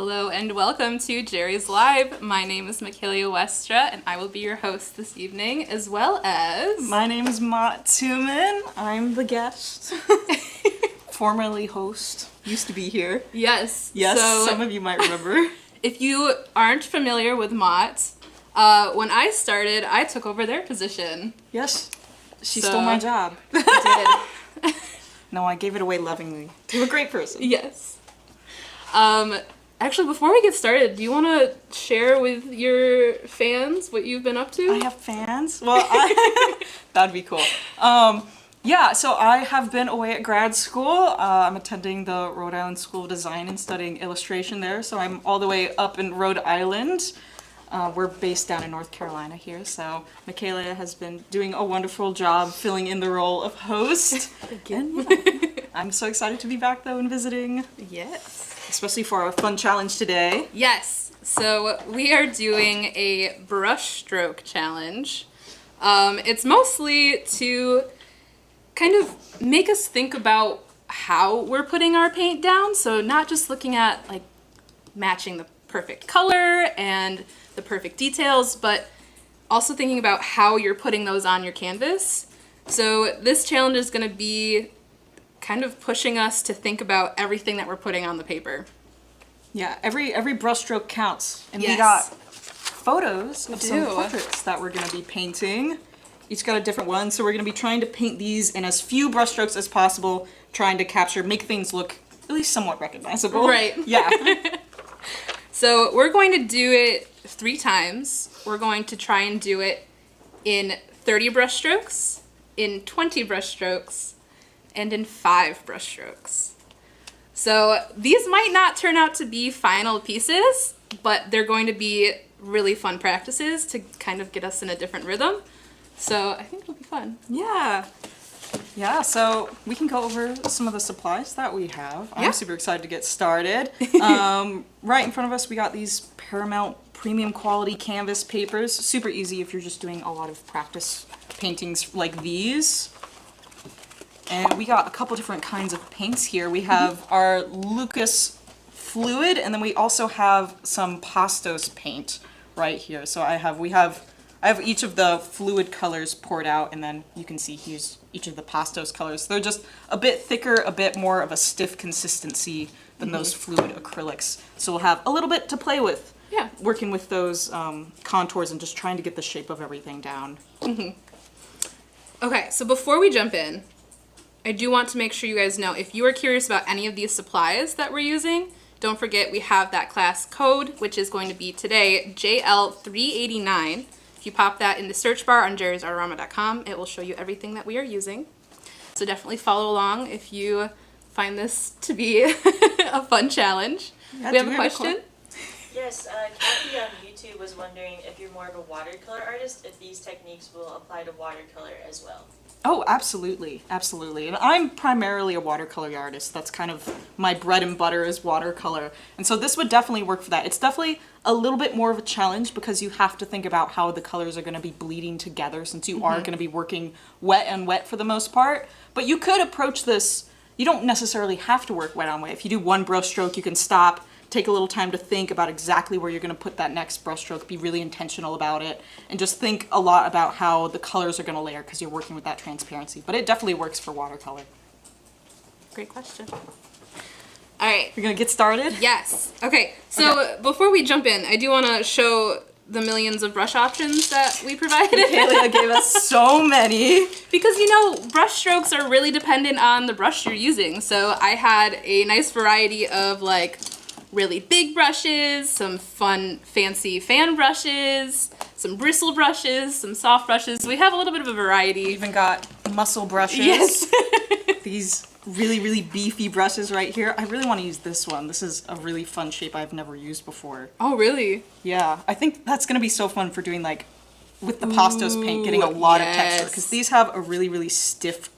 Hello and welcome to Jerry's Live. My name is Michaela Westra and I will be your host this evening, as well as... My name is Mott Tuman. I'm the guest. Formerly host. Used to be here. Yes. Yes, so, some of you might remember. If you aren't familiar with Mott, when I started, I took over their position. Yes. She stole my job. I did. No, I gave it away lovingly to a great person. Yes. Actually, before we get started, do you want to share with your fans what you've been up to? I have fans? Well, that'd be cool. Yeah, so I have been away at grad school. I'm attending the Rhode Island School of Design and studying illustration there, so I'm all the way up in Rhode Island. We're based down in North Carolina here, so Michaela has been doing a wonderful job filling in the role of host. Again? Yeah. I'm so excited to be back, though, and visiting. Yes. Especially for our fun challenge today. Yes. So we are doing a brushstroke challenge. It's mostly to kind of make us think about how we're putting our paint down. So not just looking at like matching the perfect color and the perfect details, but also thinking about how you're putting those on your canvas. So this challenge is going to be kind of pushing us to think about everything that we're putting on the paper. Yeah, every brushstroke counts. And Yes. we got photos of some do. portraits that we're going to be painting. Each got a different one, so we're going to be trying to paint these in as few brushstrokes as possible, trying to make things look at least somewhat recognizable. Right. Yeah. So we're going to do it 3 times. We're going to try and do it in 30 brushstrokes, in 20 brushstrokes, and in 5 brushstrokes. So these might not turn out to be final pieces, but they're going to be really fun practices to kind of get us in a different rhythm. So I think it'll be fun. Yeah. Yeah, so we can go over some of the supplies that we have. I'm super excited to get started. Right in front of us, we got these Paramount premium quality canvas papers. Super easy if you're just doing a lot of practice paintings like these. And we got a couple different kinds of paints here. We have our Lucas fluid, and then we also have some Pastos paint right here. So I have each of the fluid colors poured out, and then you can see here's each of the Pastos colors. They're just a bit thicker, a bit more of a stiff consistency than those fluid acrylics. So we'll have a little bit to play with. Yeah. Working with those contours and just trying to get the shape of everything down. Okay, so before we jump in, I do want to make sure you guys know, if you are curious about any of these supplies that we're using, don't forget we have that class code, which is going to be today, JL389. If you pop that in the search bar on JerrysArtarama.com, it will show you everything that we are using. So definitely follow along if you find this to be a fun challenge. Yeah, we have a question? Yes, Kathy on YouTube was wondering if you're more of a watercolor artist, if these techniques will apply to watercolor as well. Oh, absolutely, absolutely. And I'm primarily a watercolor artist. That's kind of my bread and butter is watercolor. And so this would definitely work for that. It's definitely a little bit more of a challenge because you have to think about how the colors are going to be bleeding together since you are going to be working wet and wet for the most part. But you could approach this, you don't necessarily have to work wet on wet. If you do one brush stroke, you can stop, take a little time to think about exactly where you're going to put that next brush stroke, be really intentional about it, and just think a lot about how the colors are going to layer because you're working with that transparency. But it definitely works for watercolor. Great question. All right. You're going to get started? Yes. Okay, so before we jump in, I do want to show the millions of brush options that we provided. Michaela gave us so many. Because, you know, brush strokes are really dependent on the brush you're using. So I had a nice variety of, like, really big brushes, some fun, fancy fan brushes, some bristle brushes, some soft brushes. We have a little bit of a variety. We even got muscle brushes. Yes. These really, really beefy brushes right here. I really want to use this one. This is a really fun shape I've never used before. Oh, really? Yeah, I think that's going to be so fun for doing, like, with the Pastos paint, getting a lot of texture. Because these have a really, really stiff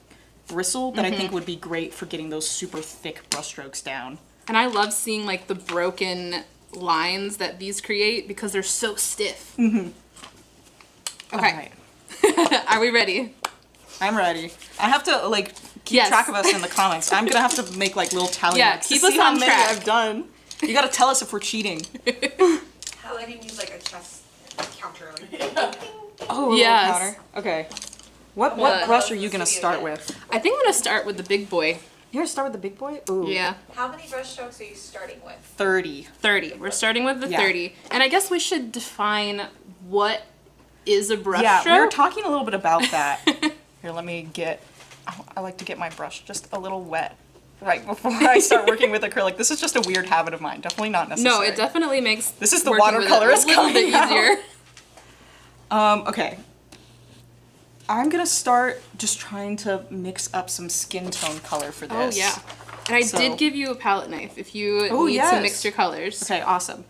bristle that I think would be great for getting those super thick brush strokes down. And I love seeing, like, the broken lines that these create because they're so stiff. Okay. Alright. Are we ready? I'm ready. I have to, like, keep track of us in the comments. I'm going to have to make, like, little tally marks keep to us see how on many track. I've done. You gotta tell us if we're cheating. How I didn't use like a chess counter. Oh, Yes. counter. Okay. What brush are you gonna start with? I think I'm gonna start with the big boy. You're gonna start with the big boy? Ooh. Yeah. How many brush strokes are you starting with? 30. 30. We're starting with the Yeah. 30. And I guess we should define what is a brush Yeah, stroke. we were talking a little bit about that. Here, let me get, I like to get my brush just a little wet right before I start working with acrylic. This is just a weird habit of mine. Definitely not necessary. No, it definitely makes This is the working with it watercolor is a little bit coming out. easier. Okay. I'm gonna start just trying to mix up some skin tone color for Oh this. yeah. And I So- did give you a palette knife if you Oh, need to yes. mix your colors. Okay, awesome.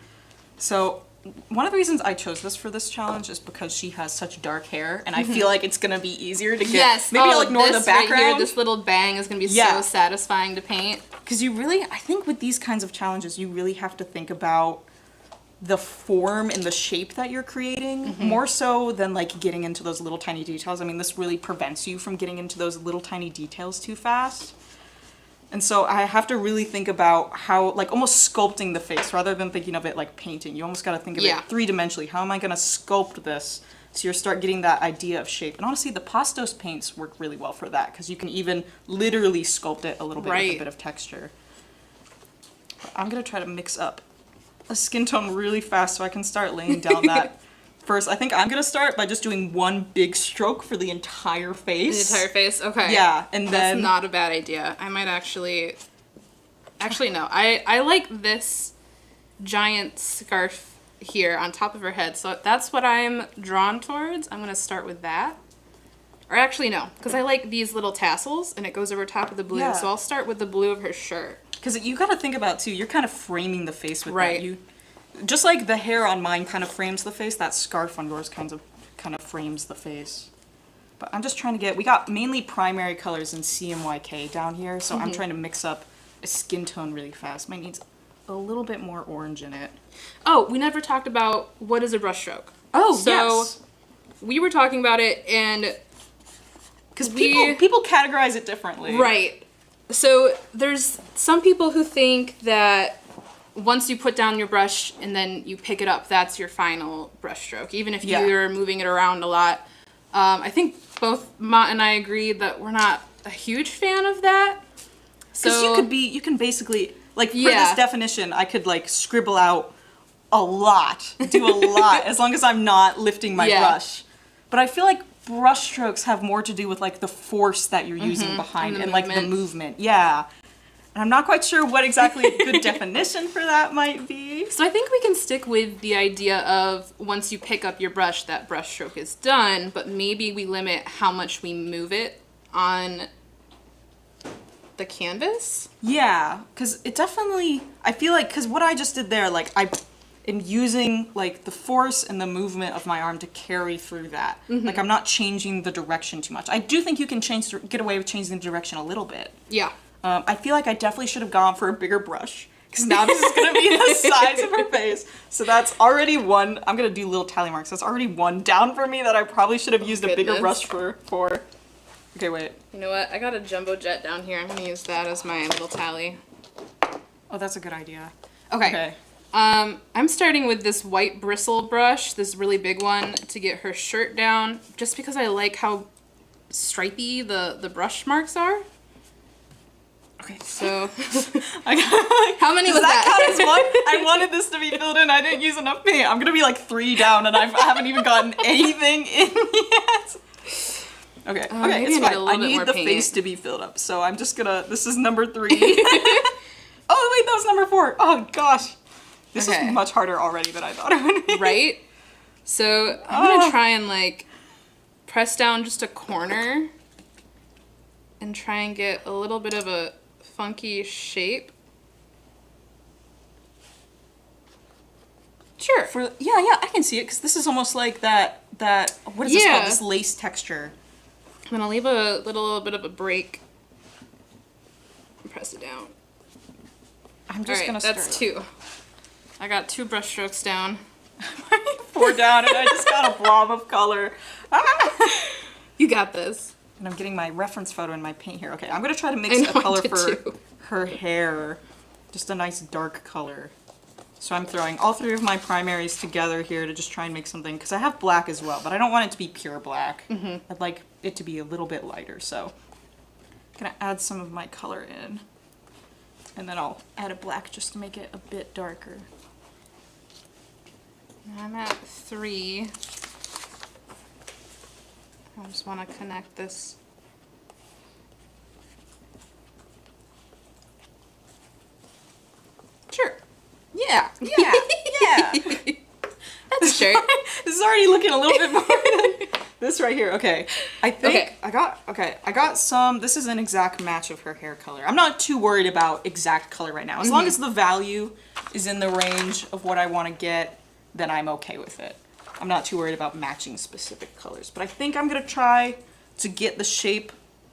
So one of the reasons I chose this for this challenge is because she has such dark hair, and I feel like it's gonna be easier to get. Yes. Maybe I'll ignore this the background. Right here, this little bang is gonna be Yeah. so satisfying to paint. Because you really, I think with these kinds of challenges, you really have to think about the form and the shape that you're creating, more so than like getting into those little tiny details. I mean, this really prevents you from getting into those little tiny details too fast. And so I have to really think about how, like almost sculpting the face rather than thinking of it like painting. You almost got to think of Yeah. it three-dimensionally. How am I going to sculpt this? So you start getting that idea of shape. And honestly, the pastos paints work really well for that because you can even literally sculpt it a little bit with a Right. bit of texture. But I'm going to try to mix up a skin tone really fast so I can start laying down that first. I think I'm going to start by just doing one big stroke for the entire The face. entire face? Okay. Yeah, and That's then... not a bad idea. I might actually no. I like this giant scarf here on top of her head. So that's what I'm drawn towards. I'm gonna start with that. Or actually no, because I like these little tassels and it goes over top of the blue. Yeah. So I'll start with the blue of her shirt. Because you got to think about, too, you're kind of framing the face with Right. that. You, just like the hair on mine kind of frames the face, that scarf on yours kind of frames the face. But I'm just trying to get, we got mainly primary colors in CMYK down here, so I'm trying to mix up a skin tone really fast. Mine needs a little bit more orange in it. Oh, we never talked about what is a brushstroke. Oh, So yes. we were talking about it and Because people categorize it differently. right. So there's some people who think that once you put down your brush and then you pick it up, that's your final brush stroke, even if Yeah. you're moving it around a lot. I think both Ma and I agree that we're not a huge fan of that. Because So you can basically, like for Yeah. this definition, I could like scribble out a lot, do a lot, as long as I'm not lifting my Yeah. brush. But I feel like brush strokes have more to do with like the force that you're using behind And the and like the movement. movement. Yeah. And I'm not quite sure what exactly a good definition for that might be. So I think we can stick with the idea of once you pick up your brush, that brush stroke is done, but maybe we limit how much we move it on the canvas. Yeah, because it definitely, I feel like, because what I just did there, like I am using like the force and the movement of my arm to carry through that. Like I'm not changing the direction too much. I do think you can get away with changing the direction a little bit. Yeah. I feel like I definitely should have gone for a bigger brush because now this is going to be the size of her face. So that's already one, I'm going to do little tally marks. That's already one down for me that I probably should have used a bigger Goodness. brush for. Okay, wait. You know what? I got a jumbo jet down here. I'm gonna use that as my little tally. Oh, that's a good idea. Okay. I'm starting with this white bristle brush, this really big one, to get her shirt down, just because I like how stripy the brush marks are. Okay. So, I how many Does was that that? count as one? I wanted this to be filled in. I didn't use enough paint. I'm gonna be like 3 down, and I haven't even gotten anything in yet. Okay, okay, maybe it's I need a fine. little I bit need more the paint. face to be filled up, so I'm just gonna. This is number 3. Oh wait, that was number 4. Oh gosh, this Okay. is much harder already than I thought it would be. Right? So, I'm gonna try and like press down just a corner and try and get a little bit of a funky shape. Sure. Yeah, I can see it because this is almost like that. What is this Yeah. called? This lace texture. I'm gonna leave a little bit of a break and press it down. I'm just All gonna right, start. that's 2. I got 2 brush strokes down. 4 down, and I just got a blob of color. You got this. And I'm getting my reference photo in my paint here. Okay, I'm gonna try to I mix know, a I color did for too. her hair. Just a nice dark color. So I'm throwing all three of my primaries together here to just try and make something, because I have black as well, but I don't want it to be pure black. I'd like it to be a little bit lighter, so I'm gonna add some of my color in. And then I'll add a black just to make it a bit darker. I'm at 3. I just want to connect this. Sure. Yeah, yeah, yeah. That's sure. This is already looking a little bit more than this right here. Okay, I think Okay. I got some. This is an exact match of her hair color. I'm not too worried about exact color right now. As long as the value is in the range of what I want to get, then I'm okay with it. I'm not too worried about matching specific colors. But I think I'm gonna try to get the shape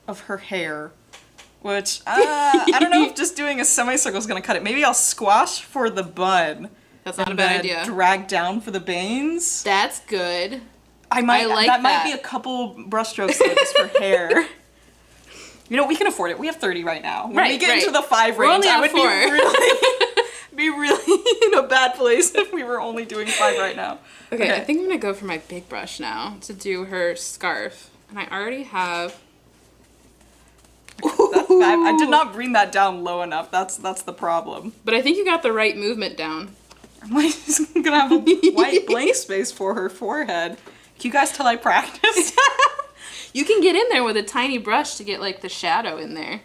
of her hair, which I don't know if just doing a semicircle is gonna cut it. Maybe I'll squash for the bun. That's not a and bad then idea. drag down for the bangs. That's good. I might. like that might that. be a couple brushstrokes though, just for hair. You know, we can afford it. We have 30 right now. When we Right, get right. into the 5 We're range, only I at would 4. be really in a bad place if we were only doing 5 right now. Okay, I think I'm gonna go for my big brush now to do her scarf. And I already have. That's bad. I did not bring that down low enough. That's the problem. But I think you got the right movement down. I'm like, just gonna have a white blank space for her forehead. Can you guys tell I practiced? You can get in there with a tiny brush to get like the shadow in there.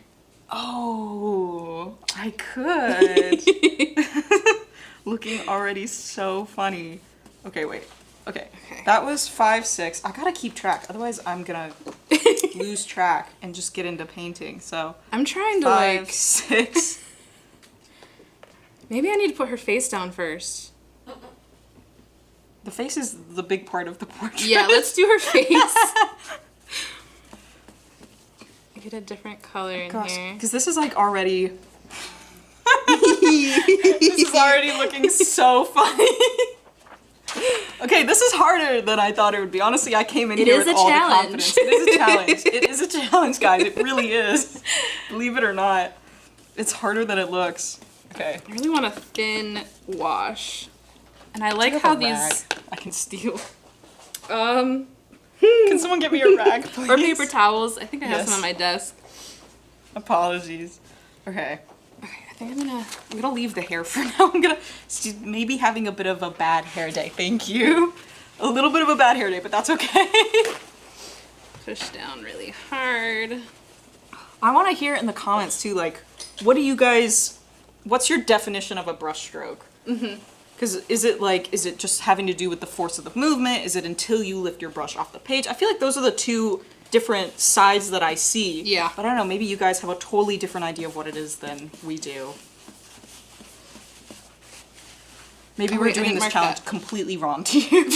Oh, I could. Looking already so funny. Okay, wait. Okay. That was 5, 6. I gotta keep track, otherwise I'm gonna lose track and just get into painting. So I'm trying to 5, like. 6. Maybe I need to put her face down first. The face is the big part of the portrait. Yeah, let's do her face. Get a different color in here. Because this is like already. This is already looking so funny. Okay, this is harder than I thought it would be. Honestly, I came in here with all the confidence. It is a challenge. It is a challenge, guys. It really is. Believe it or not. It's harder than it looks. Okay. I really want a thin wash. And I like have how a rag these I can steal. Can someone get me a rag, please? or paper towels. I think I have Yes. some on my desk. Apologies. Okay. Okay, I think I'm gonna leave the hair for now. I'm gonna maybe having a bit of a bad hair day. Thank you. A little bit of a bad hair day, but that's okay. push down really hard. I want to hear in the comments too, like, what's your definition of a brush stroke? Because is it just having to do with the force of the movement? Is it until you lift your brush off the page? I feel like those are the two different sides that I see. Yeah. But I don't know, maybe you guys have a totally different idea of what it is than we do. Maybe Oh, we're wait, I doing didn't this mark challenge that. completely wrong to you.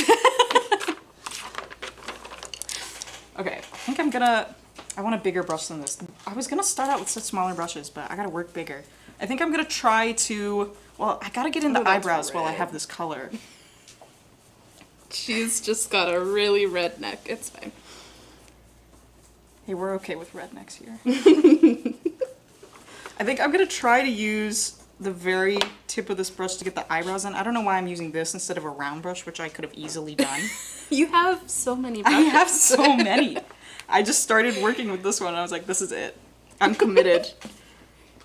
Okay, I think I want a bigger brush than this. I was gonna start out with such smaller brushes, but I gotta work bigger. I think I'm gonna try to, I gotta get in the Oh, that's eyebrows while I red. have this color. She's just got a really red neck. It's fine. Hey, we're okay with rednecks here. I think I'm gonna try to use the very tip of this brush to get the eyebrows in. I don't know why I'm using this instead of a round brush, which I could have easily done. You have so many I brushes. have so many. I just started working with this one and I was like, this is it. I'm committed.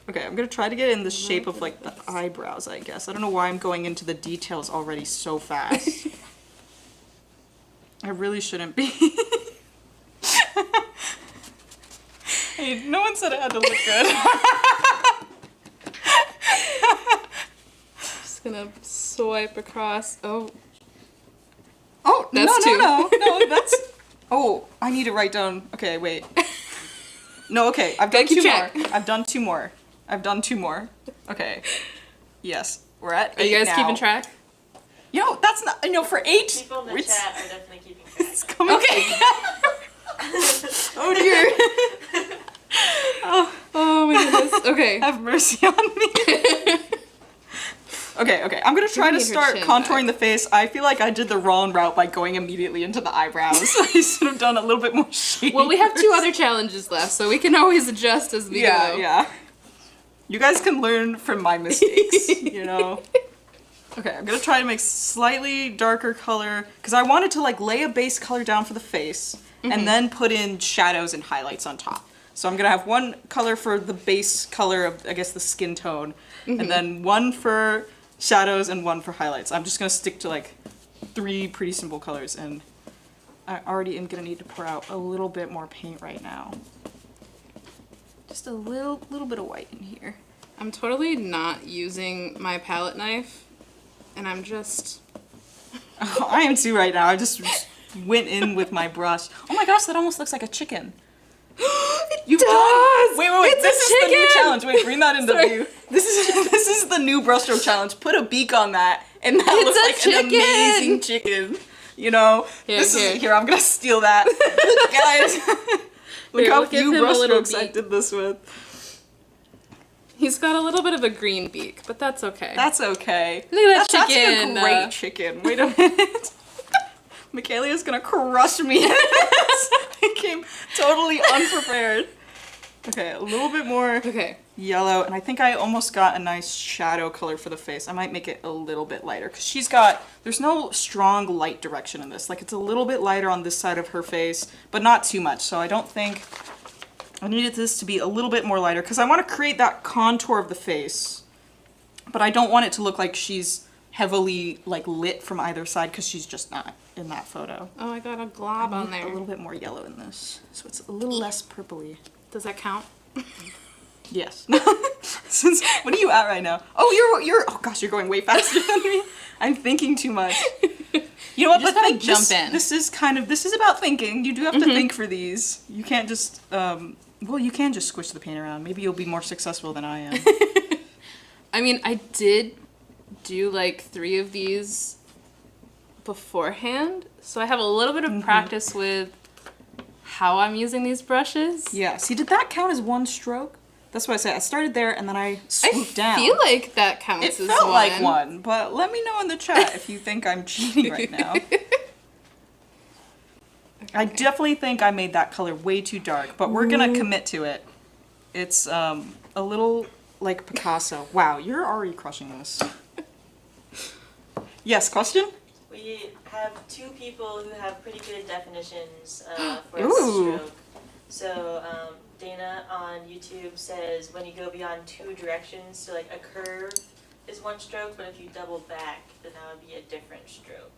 Okay, I'm gonna try to get in the shape of like the eyebrows, I guess. I don't know why I'm going into the details already so fast. I really shouldn't be. Hey, no one said it had to look good. Just gonna swipe across. Oh, Oh, That's two. no, that's... Oh, I need to write down... Okay, wait. No, okay, I've done Gotta keep 2 track. more. I've done 2 more. Okay. Yes, we're at 8 are you guys now. keeping track? You know, that's not... No, for 8... People in the it's- chat are definitely keeping track. It's coming. Okay. Oh, dear. Oh my goodness. Okay. Have mercy on me. Okay, I'm gonna try to need her start chin contouring the face. I feel like I did the wrong route by going immediately into the eyebrows. I should have done a little bit more shading. Well, we have 2 first. other challenges left, so we can always adjust as we go. Yeah. You guys can learn from my mistakes, you know? Okay, I'm gonna try to make slightly darker color because I wanted to like lay a base color down for the face and then put in shadows and highlights on top. So I'm gonna have one color for the base color of, I guess, the skin tone, and then one for shadows and one for highlights. I'm just gonna stick to like 3 pretty simple colors, and I already am gonna need to pour out a little bit more paint right now. Just a little bit of white in here. I'm totally not using my palette knife, and I'm just... Oh, I am too right now. I just went in with my brush. Oh my gosh, that almost looks like a chicken. You've done... Wait, It's this a is the new chicken! challenge. Wait, bring that into Sorry. view. This is the new brushstroke challenge. Put a beak on that, and that It's looks a like an chicken! amazing chicken. You know, Here. I'm gonna steal that. Look, guys, look Here, how we'll give few him a little brushstrokes I beak. did this with. He's got a little bit of a green beak, but that's okay. That's okay. Look at that That's chicken. a great chicken. Wait a minute. Michaela's gonna crush me in this. I came totally unprepared. Okay, a little bit more Okay. yellow, and I think I almost got a nice shadow color for the face. I might make it a little bit lighter, because there's no strong light direction in this. Like, it's a little bit lighter on this side of her face, but not too much, so I don't think... I needed this to be a little bit more lighter, because I want to create that contour of the face, but I don't want it to look like she's heavily, like, lit from either side, because she's just not in that photo. Oh, I got a glob on A there. little bit more yellow in this, so it's a little less purpley. Does that count? Yes. What are you at right now? Oh, oh gosh, you're going way faster than me. I'm thinking too much. You know what? You just but gotta jump in. This is about thinking. You do have to think for these. You can't just, well, you can just squish the paint around. Maybe you'll be more successful than I am. I mean, I did do like 3 of these beforehand, so I have a little bit of practice with how I'm using these brushes. Yeah. See, did that count as one stroke? That's what I said. I started there and then I swooped down. I feel like that counts It as felt one. like one, but let me know in the chat if you think I'm cheating right now. I definitely think I made that color way too dark, but we're gonna commit to it. It's a little like Picasso. Wow, you're already crushing this. Yes, question? We have 2 people who have pretty good definitions for a Ooh. stroke. So Dana on YouTube says when you go beyond 2 directions, so like a curve is 1 stroke, but if you double back, then that would be a different stroke.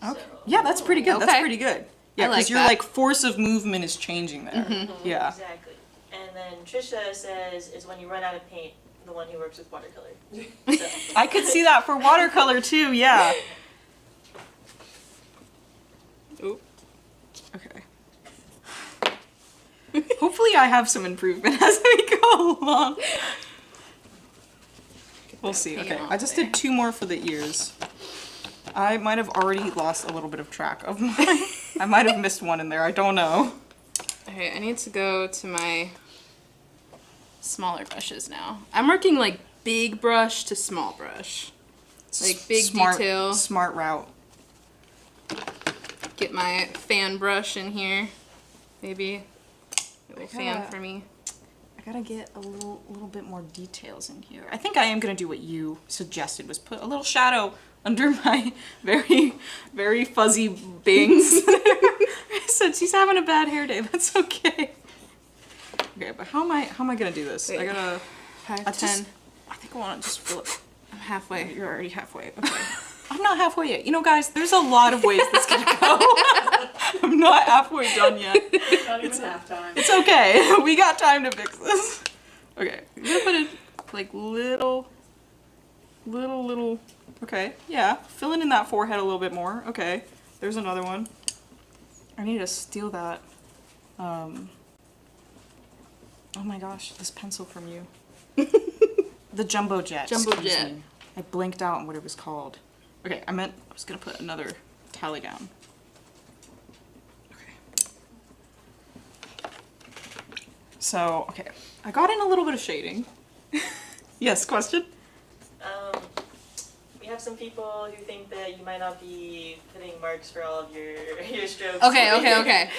Okay. So, Yeah, that's pretty good. That's Okay. pretty good. Yeah, I like because your that. like force of movement is changing there. Yeah. Exactly. And then Trisha says is when you run out of paint, the one who works with watercolor. So, I could see that for watercolor too, yeah. Oop. Okay. Hopefully I have some improvement as we go along. We'll see. paint Okay, off I just there. did 2 more for the ears. I might have already lost a little bit of track of mine. I might have missed one in there. I don't know. Okay, I need to go to my smaller brushes now. I'm working like big brush to small brush. Like big detail. Smart route. Get my fan brush in here. Maybe a little fan Yeah. for me. I gotta get a little bit more details in here. I think I am gonna do what you suggested, was put a little shadow under my very, very fuzzy bangs. I said she's having a bad hair day. That's okay. Okay, but how am I gonna do this? Wait. I gotta. 5, I 10. think I want to just fill it. I'm halfway. You're already halfway. Okay. I'm not halfway yet. You know, guys, there's a lot of ways this can go. I'm not halfway done yet. Not even half time. It's okay. We got time to fix this. Okay. I'm gonna put it like little. Okay. Yeah. Filling in that forehead a little bit more. Okay. There's another one. I need to steal that. Oh my gosh, this pencil from you. The Jumbo Jet. Jumbo excuse Jet. me. I blinked out on what it was called. Okay, I was gonna put another tally down. Okay. So, okay. I got in a little bit of shading. Yes, question? we have some people who think that you might not be putting marks for all of your strokes. Okay.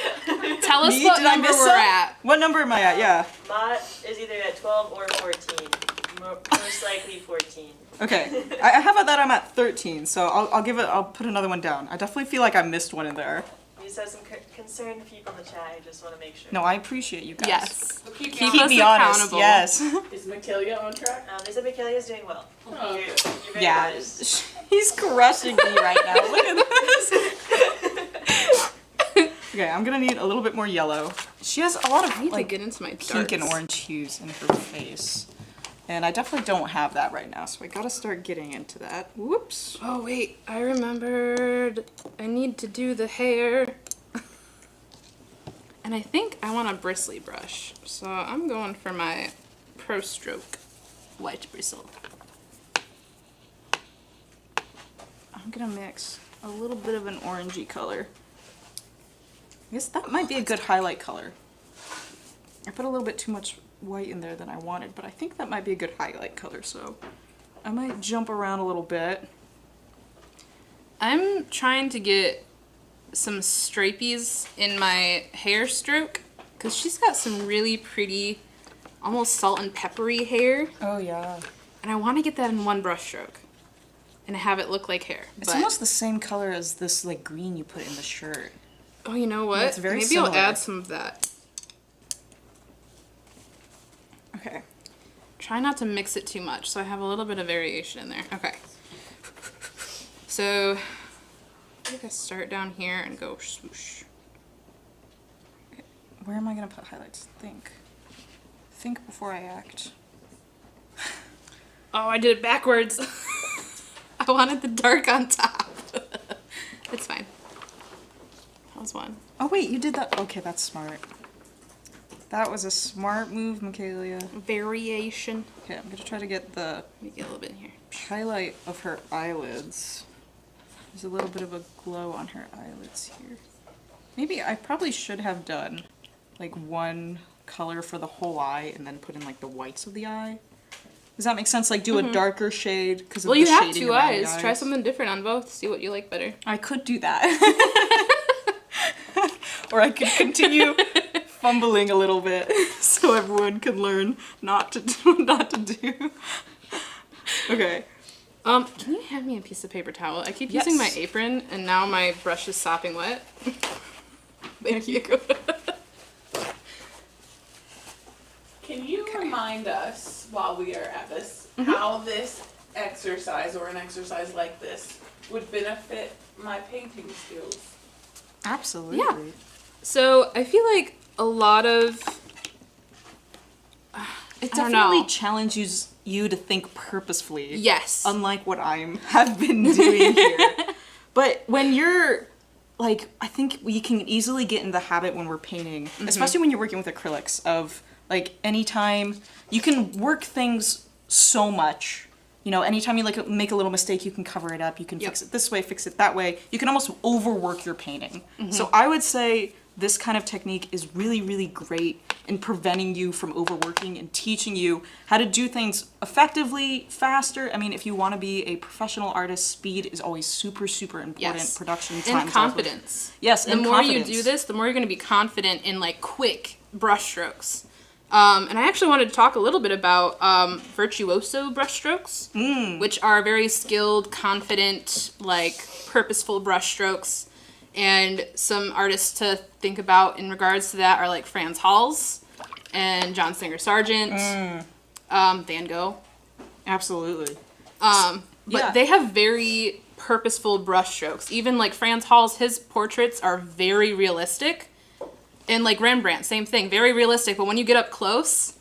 Tell us Me? what Did I number miss we're some? at. What number am I at? Yeah. Mott is either at 12 or 14. Most likely 14. Okay, I have that I'm at 13, so I'll put another one down. I definitely feel like I missed one in there. You just have some concerned people in the chat. I just want to make sure. No, I appreciate you guys. Yes. So keep Keep me us me honest. accountable. Yes. Is Michaela on track? They said Michaela is doing well. Oh, You're good. very Yeah. good. He's crushing me right now. Look at this. Okay, I'm gonna need a little bit more yellow. She has a lot of I need like to get into my pink and darks. orange hues in her face. And I definitely don't have that right now, so I gotta start getting into that. Whoops. Oh wait, I remembered. I need to do the hair. And I think I want a bristly brush. So I'm going for my Brushstroke white bristle. I'm gonna mix a little bit of an orangey color. I guess that might be a good highlight color. I put a little bit too much white in there than I wanted, but I think that might be a good highlight color, so I might jump around a little bit. I'm trying to get some stripies in my hair stroke because she's got some really pretty, almost salt and peppery hair, Oh yeah. and I want to get that in one brush stroke and have it look like hair. It's But, almost the same color as this like green you put in the shirt. oh, you know what? it's very Maybe I'll similar. add some of that. Okay. Try not to mix it too much, so I have a little bit of variation in there. Okay. So, I think I start down here and go swoosh. Where am I gonna put highlights? Think. Think before I act. Oh, I did it backwards. I wanted the dark on top. It's fine. That was one. Oh wait, you did that. Okay, that's smart. That was a smart move, Michaela. Variation. Okay, I'm gonna try to get the Let me get a little bit in here. highlight of her eyelids. There's a little bit of a glow on her eyelids here. Maybe I probably should have done like one color for the whole eye and then put in like the whites of the eye. Does that make sense? Like do a darker shade because of Well, the you have shading two around the eyes. Try something different on both. See what you like better. I could do that. Or I could continue fumbling a little bit so everyone could learn not to do. Okay. Can you hand me a piece of paper towel? I keep using my Yes. apron, and now my brush is sopping wet. Thank you. Can you remind us, while we are at this, how this exercise or an exercise like this would benefit my painting skills? Absolutely. Yeah. So I feel like a lot of It I don't definitely know. challenges you to think purposefully. yes, Unlike what I have been doing here. But when you're like, I think we can easily get in the habit when we're painting, especially when you're working with acrylics, of like anytime you can work things so much. You know, anytime you like make a little mistake, you can cover it up. You can fix it this way, fix it that way. You can almost overwork your painting. So I would say this kind of technique is really, really great in preventing you from overworking and teaching you how to do things effectively, faster. I mean, if you want to be a professional artist, speed is always super, super important. Yes. Production time. and is also- confidence. Yes, The and more confidence. you do this, the more you're going to be confident in like quick brush strokes. And I actually wanted to talk a little bit about virtuoso brushstrokes, which are very skilled, confident, like purposeful brushstrokes. And some artists to think about in regards to that are like Franz Hals and John Singer Sargent, Van Gogh. Absolutely. But Yeah. they have very purposeful brushstrokes. Even like Franz Hals, his portraits are very realistic. And like Rembrandt, same thing, very realistic. But when you get up close,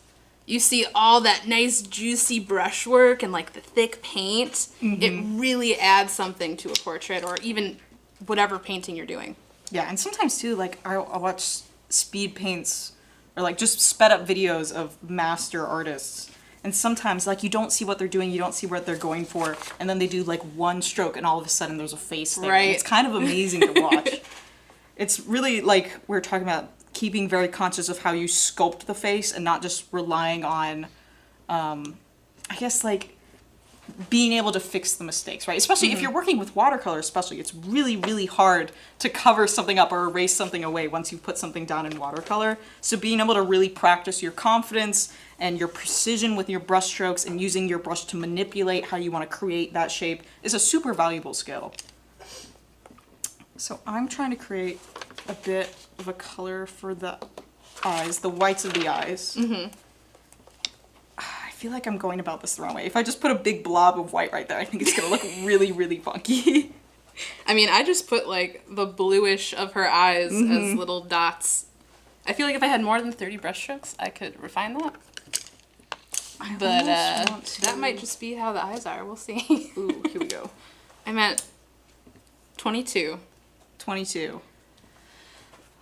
you see all that nice juicy brushwork and like the thick paint. It really adds something to a portrait or even whatever painting you're doing. Yeah, and sometimes too, like I'll watch speed paints or like just sped up videos of master artists. And sometimes like you don't see what they're doing, you don't see what they're going for, and then they do like one stroke and all of a sudden there's a face there. Right. And it's kind of amazing to watch. It's really like we're talking about keeping very conscious of how you sculpt the face and not just relying on I guess like being able to fix the mistakes, right? Especially if you're working with watercolor, especially, it's really, really hard to cover something up or erase something away once you put something down in watercolor. So being able to really practice your confidence and your precision with your brush strokes and using your brush to manipulate how you want to create that shape is a super valuable skill. So I'm trying to create a bit of a color for the eyes, the whites of the eyes. I feel like I'm going about this the wrong way. If I just put a big blob of white right there, I think it's gonna look really, really funky. I mean, I just put like the bluish of her eyes as little dots. I feel like if I had more than 30 brush strokes, I could refine that. But that might just be how the eyes are. We'll see. Ooh, here we go. I'm at 22. 22.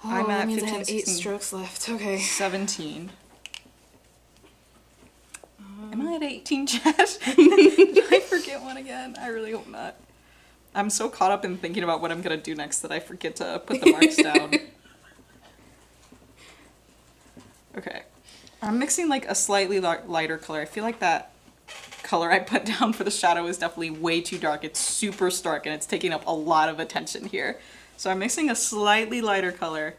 Oh, I'm that at means 15, I have 8 16, strokes left. Okay. 17. Am I at 18, Jess? Did I forget one again? I really hope not. I'm so caught up in thinking about what I'm gonna do next that I forget to put the marks down. Okay. I'm mixing like a slightly lighter color. I feel like that color I put down for the shadow is definitely way too dark. It's super stark and it's taking up a lot of attention here. So I'm mixing a slightly lighter color.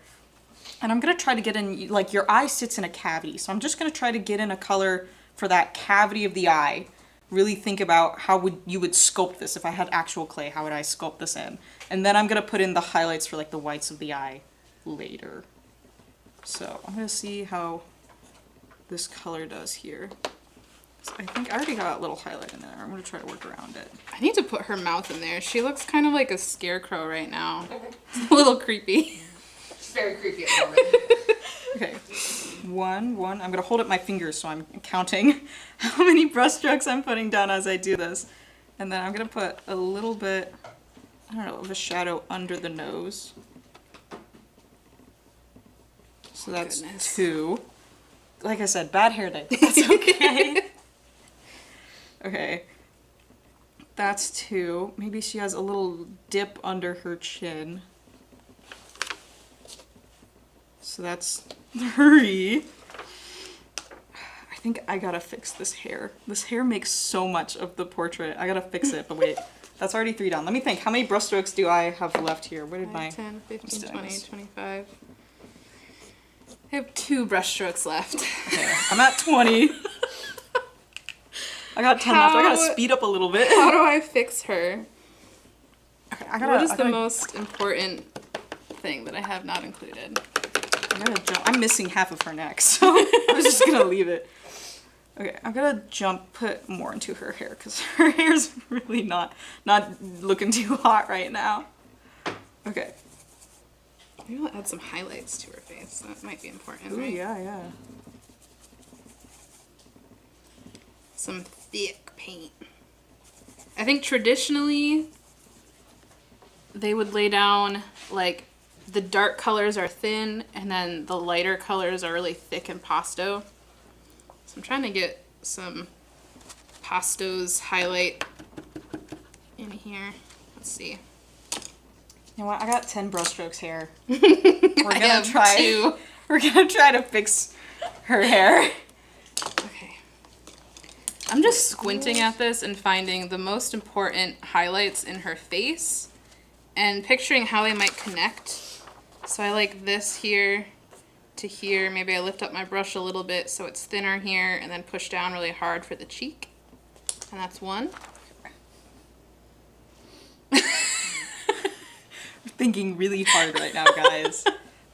And I'm gonna try to get in, like your eye sits in a cavity. So I'm just gonna try to get in a color for that cavity of the eye. Really think about how you would sculpt this. If I had actual clay, how would I sculpt this in? And then I'm gonna put in the highlights for like the whites of the eye later. So I'm gonna see how this color does here. So I think I already got a little highlight in there. I'm gonna try to work around it. I need to put her mouth in there. She looks kind of like a scarecrow right now. It's a little creepy. It's very creepy at the moment. Okay, one. I'm gonna hold up my fingers so I'm counting how many brush strokes I'm putting down as I do this. And then I'm gonna put a little bit, I don't know, of a shadow under the nose. So that's Goodness. 2. Like I said, bad hair day, but that's okay. Okay, that's 2. Maybe she has a little dip under her chin. So that's 3. I think I gotta fix this hair. This hair makes so much of the portrait. I gotta fix it, but wait, that's already 3 down. Let me think, how many brush strokes do I have left here? Where did 5, 10, 15, doing 20, this. 25. I have 2 brush strokes left. Okay, I'm at 20. I got 10 left. I gotta How- speed up a little bit. How do I fix her? Okay, What is the most important thing that I have not included? I'm gonna jump. I'm missing half of her neck, so I was just gonna leave it. Okay, I'm gonna put more into her hair because her hair's really not looking too hot right now. Okay. Maybe I'll add some highlights to her face. That might be important, Ooh, right? yeah. Some thick paint. I think traditionally they would lay down like the dark colors are thin and then the lighter colors are really thick and pasto. So I'm trying to get some pastos highlight in here. Let's see. You know what? I got 10 brushstrokes hair. I We're gonna have try. 2. We're gonna try to fix her hair. Okay. I'm just squinting at this and finding the most important highlights in her face and picturing how they might connect. So I like this here to here. Maybe I lift up my brush a little bit so it's thinner here and then push down really hard for the cheek. And that's 1. We're thinking really hard right now, guys.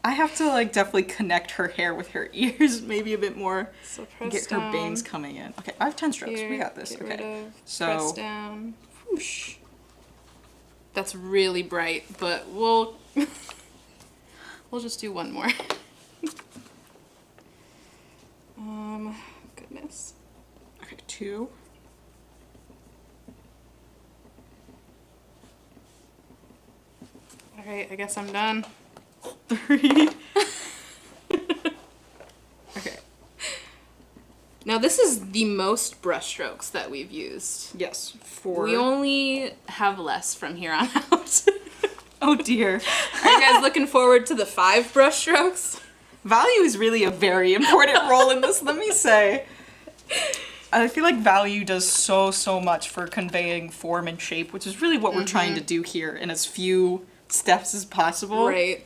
I have to like definitely connect her hair with her ears maybe a bit more. So press Get down her bangs coming in. Okay, I have 10 strokes. here, We got this. get rid Okay. of, So press down. Whoosh. That's really bright, but we'll just do one more. Goodness. okay, 2. All right, I guess I'm done. 3. Okay. Now this is the most brush strokes that we've used. Yes. 4. We only have less from here on out. Oh dear. Are you guys looking forward to the 5 brush strokes? Value is really a very important role in this, let me say. I feel like value does so much for conveying form and shape, which is really what we're trying to do here in as few steps as possible. Right.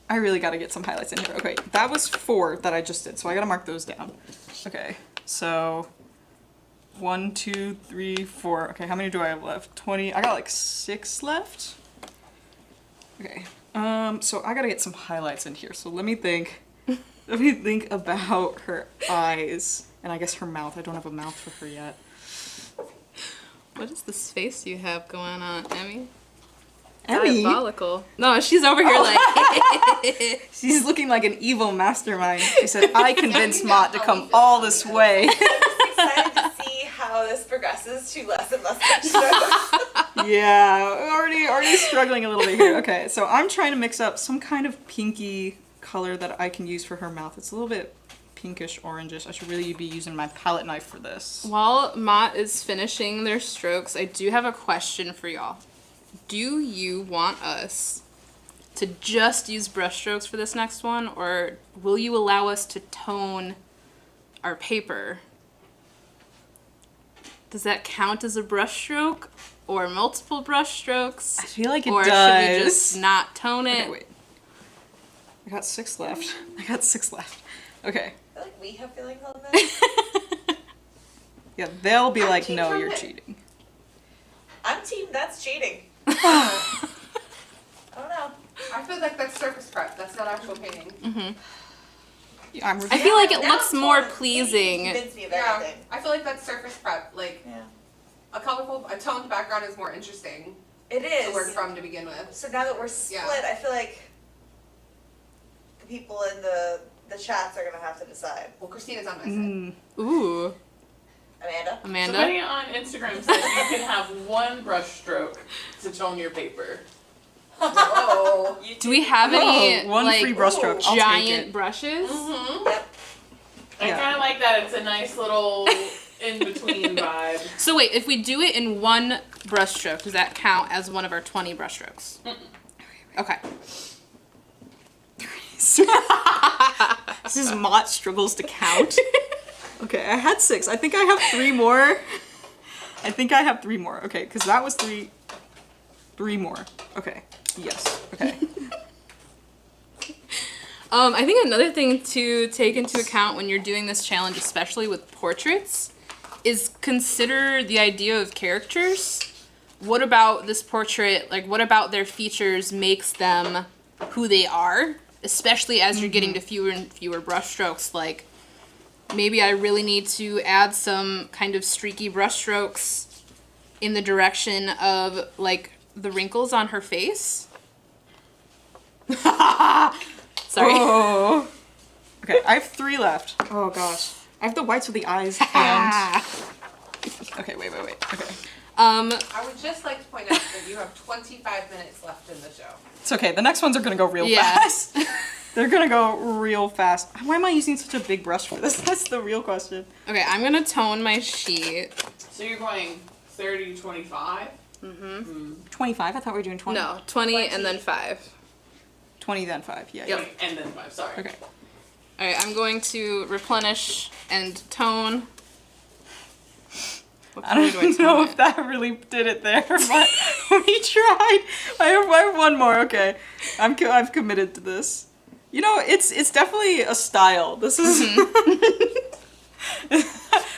I really gotta get some highlights in here. Okay, that was 4 that I just did, so I gotta mark those down. Okay, so 1, 2, 3, 4. Okay, how many do I have left? 20. I got like 6 left. Okay, so I gotta get some highlights in here. So let me think. Let me think about her eyes. And I guess her mouth. I don't have a mouth for her yet. What is this face you have going on, Emmy? Emmy? Diabolical. No, she's over here like. She's looking like an evil mastermind. She said, I convinced Mott to come all this way. I'm just excited to see how this progresses to less and less brushstrokes. Yeah, already struggling a little bit here. Okay, so I'm trying to mix up some kind of pinky color that I can use for her mouth. It's a little bit pinkish orangish. I should really be using my palette knife for this. While Mott is finishing their strokes, I do have a question for y'all. Do you want us to just use brushstrokes for this next one, or will you allow us to tone our paper? Does that count as a brushstroke, or multiple brushstrokes? I feel like it or does. should we just not tone it? Okay, wait. I got 6 left. Okay. I feel like we have feelings on this. Yeah, they'll be like, team no, from you're it. cheating. I'm team that's cheating. I don't know. I feel like that's surface prep. That's not actual painting. Yeah, I feel like it Now looks I'm more torn. pleasing. You convinced me of Yeah, everything. I feel like that's surface prep. Like Yeah. a toned background is more interesting It is. to work from to begin with. So now that we're split, Yeah. I feel like the people in the chats are gonna have to decide. Well, Christina's on my side. Mm. Ooh, Amanda? Amanda? Somebody on Instagram said you can have one brush stroke to tone your paper. Whoa. Do we have any one like free brushstroke. I'll take giant it. brushes? Mm-hmm. Yep. I Yeah. kind of like that. It's a nice little in-between vibe. So wait, if we do it in one brushstroke, does that count as one of our 20 brushstrokes? Okay. This is Mott struggles to count. Okay, I had 6. I think I have 3 more. Okay, because that was 3. 3 more. Okay. Yes. Okay. I think another thing to take into account when you're doing this challenge, especially with portraits, is consider the idea of characters. What about this portrait, like what about their features makes them who they are? Especially as you're getting to fewer and fewer brushstrokes, like maybe I really need to add some kind of streaky brushstrokes in the direction of like the wrinkles on her face. Sorry. Oh. Okay, I have 3 left. Oh gosh. I have the whites of the eyes and... Okay, wait. Okay. I would just like to point out that you have 25 minutes left in the show. It's okay. The next ones are gonna go real Yeah. fast. They're gonna go real fast. Why am I using such a big brush for this? That's the real question. Okay, I'm gonna tone my sheet. So you're going 30, 25? 25? I thought we were doing 20. No, 20 and then 5. 20 then 5. Yeah. Yep. yeah. And then 5, sorry. Okay. Alright, I'm going to replenish and tone. What I color do don't tone know it? if that really did it there, but we tried. I have 1 more. Okay, I've committed to this. You know, it's definitely a style. This is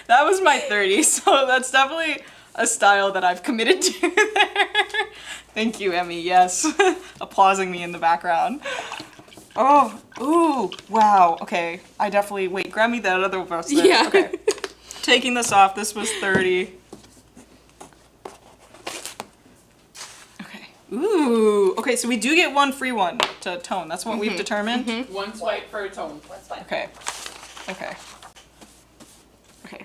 that was my 30, so that's definitely a style that I've committed to there. Thank you, Emmy. Yes, applauding me in the background. Oh, ooh, wow. Okay, I definitely wait. Grab me that other brush. There. Yeah. Okay. Taking this off, this was 30. Okay. Ooh. Okay, so we do get 1 free one to tone. That's what we've determined. One swipe for a tone. That's fine. Okay. Okay. Okay.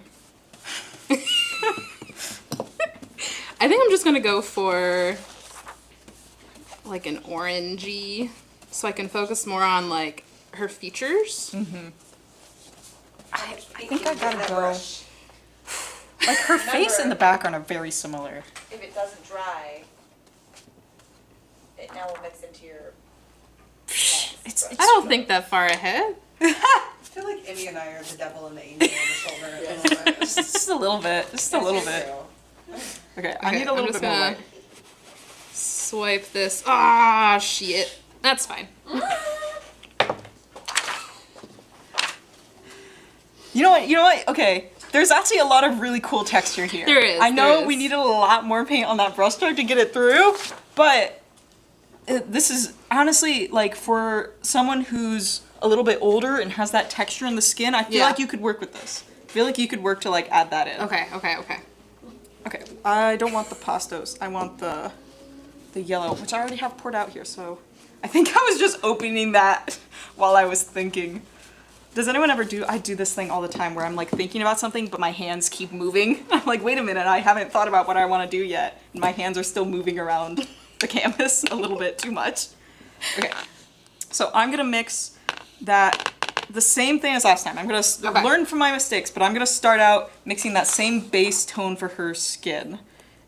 I think I'm just gonna go for like an orangey, so I can focus more on like her features. I think I gotta go. Like her face and the background are very similar. If it doesn't dry, it now will mix into your It's I don't think that far ahead. feel like Amy and I are the devil and the angel on the shoulder at the moment. Just a little bit. Just a little bit. Okay, I need a little bit more white. Swipe this. Ah, shit. That's fine. You know what? You know what? Okay. There's actually a lot of really cool texture here. There is. I know there is. we needed a lot more paint on that brushstroke to get it through, but this is honestly like for someone who's a little bit older and has that texture in the skin, I feel like you could work with this. I feel like you could work to like add that in. Okay. Okay, I don't want the pastos. I want the yellow, which I already have poured out here, so I think I was just opening that while I was thinking. Does anyone ever I do this thing all the time where I'm like thinking about something, but my hands keep moving. I'm like, wait a minute, I haven't thought about what I want to do yet. And my hands are still moving around the canvas a little bit too much. Okay, so I'm gonna mix that the same thing as last time. I'm gonna learn from my mistakes, but I'm gonna start out mixing that same base tone for her skin.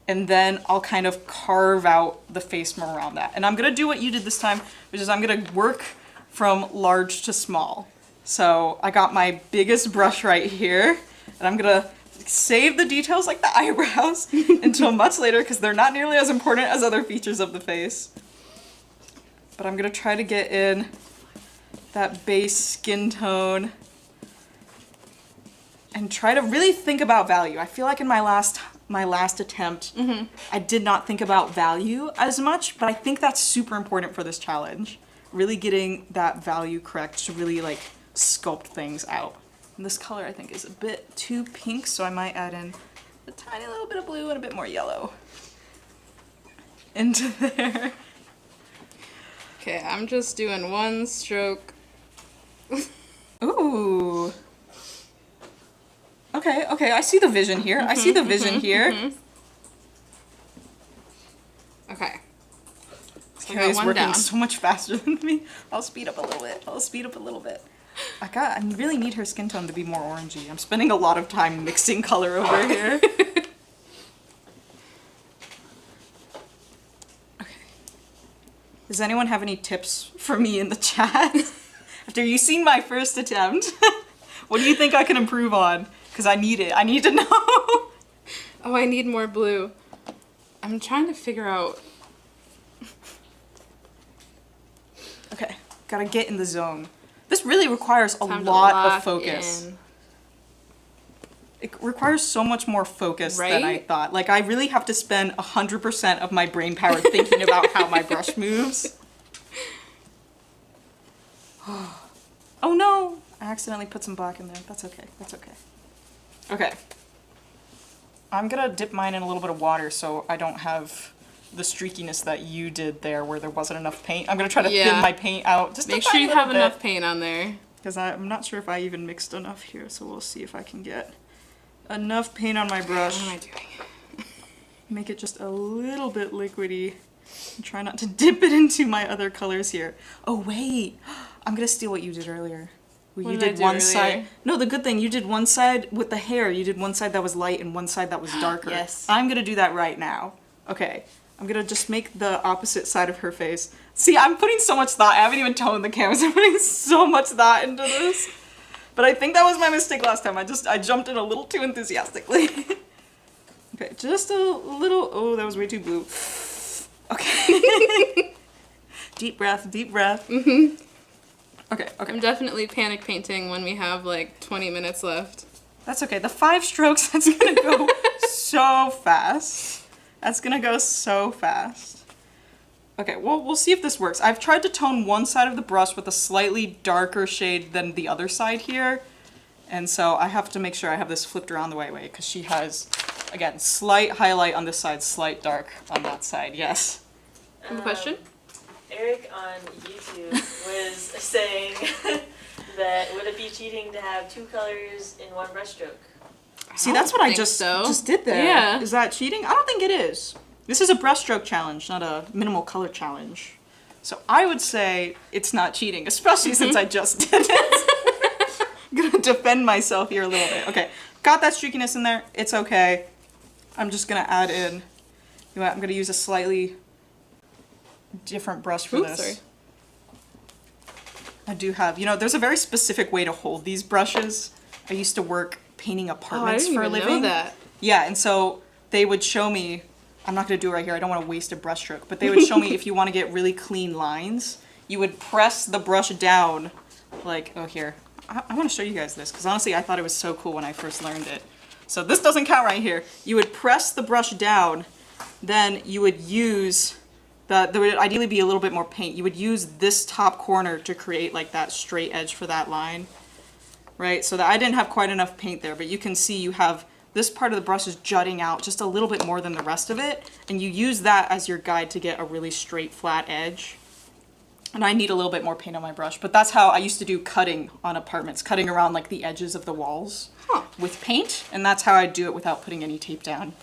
And then I'll kind of carve out the face more around that. And I'm gonna do what you did this time, which is I'm gonna work from large to small. So I got my biggest brush right here, and I'm gonna save the details like the eyebrows until much later because they're not nearly as important as other features of the face. But I'm gonna try to get in that base skin tone and try to really think about value. I feel like in my last attempt, I did not think about value as much, but I think that's super important for this challenge. Really getting that value correct to really like sculpt things out. And this color I think is a bit too pink, so I might add in a tiny little bit of blue and a bit more yellow into there. Okay, I'm just doing one stroke. Ooh. Okay, I see the vision here. I see the vision here. Okay. So Carrie's one working down. so much faster than me. I'll speed up a little bit. I really need her skin tone to be more orangey. I'm spending a lot of time mixing color over here. Okay. Does anyone have any tips for me in the chat? After you've seen my first attempt, what do you think I can improve on? Because I need it. I need to know. Oh, I need more blue. I'm trying to figure out. Okay, gotta get in the zone. This really requires a Time to lot lock of focus. in. It requires so much more focus than I Right? thought. Like, I really have to spend 100% of my brain power thinking about how my brush moves. Oh no! I accidentally put some black in there. That's okay. That's okay. Okay. I'm gonna dip mine in a little bit of water so I don't have the streakiness that you did there where there wasn't enough paint. I'm gonna try to thin my paint out just Make sure you have enough paint on there. because I'm not sure if I even mixed enough here, so we'll see if I can get enough paint on my brush. What am I doing? Make it just a little bit liquidy. And try not to dip it into my other colors here. Oh wait, I'm gonna steal what you did earlier. Where What you did I did do one earlier? side. No, the good thing, you did one side with the hair. You did one side that was light and one side that was darker. Yes. I'm gonna do that right now. Okay. I'm gonna just make the opposite side of her face. See, I'm putting so much thought. I haven't even toned the canvas. I'm putting so much thought into this. But I think that was my mistake last time. I jumped in a little too enthusiastically. Okay, just a little. Oh, that was way too blue. Okay. Deep breath, deep breath. Okay, okay. I'm definitely panic painting when we have like 20 minutes left. That's okay. The 5 strokes, that's gonna go so fast. That's gonna go so fast. Okay, well, we'll see if this works. I've tried to tone one side of the brush with a slightly darker shade than the other side here. And so I have to make sure I have this flipped around the right way because she has, again, slight highlight on this side, slight dark on that side. Yes. Question? Eric on YouTube was saying that would it be cheating to have 2 colors in one brushstroke? See, that's what I think just so. did there. Yeah. Is that cheating? I don't think it is. This is a brushstroke challenge, not a minimal color challenge. So I would say it's not cheating, especially since I just did it. I'm gonna defend myself here a little bit. Okay, got that streakiness in there. It's okay. I'm just gonna add in. You know what? I'm gonna use a slightly different brush for Oops, this. sorry. I do have, you know, there's a very specific way to hold these brushes. I used to work painting apartments for a living. Know that. Yeah, and so they would show me, I'm not going to do it right here, I don't want to waste a brush stroke, but they would show me if you want to get really clean lines, you would press the brush down, like, oh here. I want to show you guys this, because honestly I thought it was so cool when I first learned it. So this doesn't count right here. You would press the brush down, then you would use, there would ideally be a little bit more paint. You would use this top corner to create like that straight edge for that line, right? So that I didn't have quite enough paint there, but you can see you have this part of the brush is jutting out just a little bit more than the rest of it, and you use that as your guide to get a really straight, flat edge. And I need a little bit more paint on my brush, but that's how I used to do cutting on apartments, cutting around like the edges of the walls with paint, and that's how I do it without putting any tape down.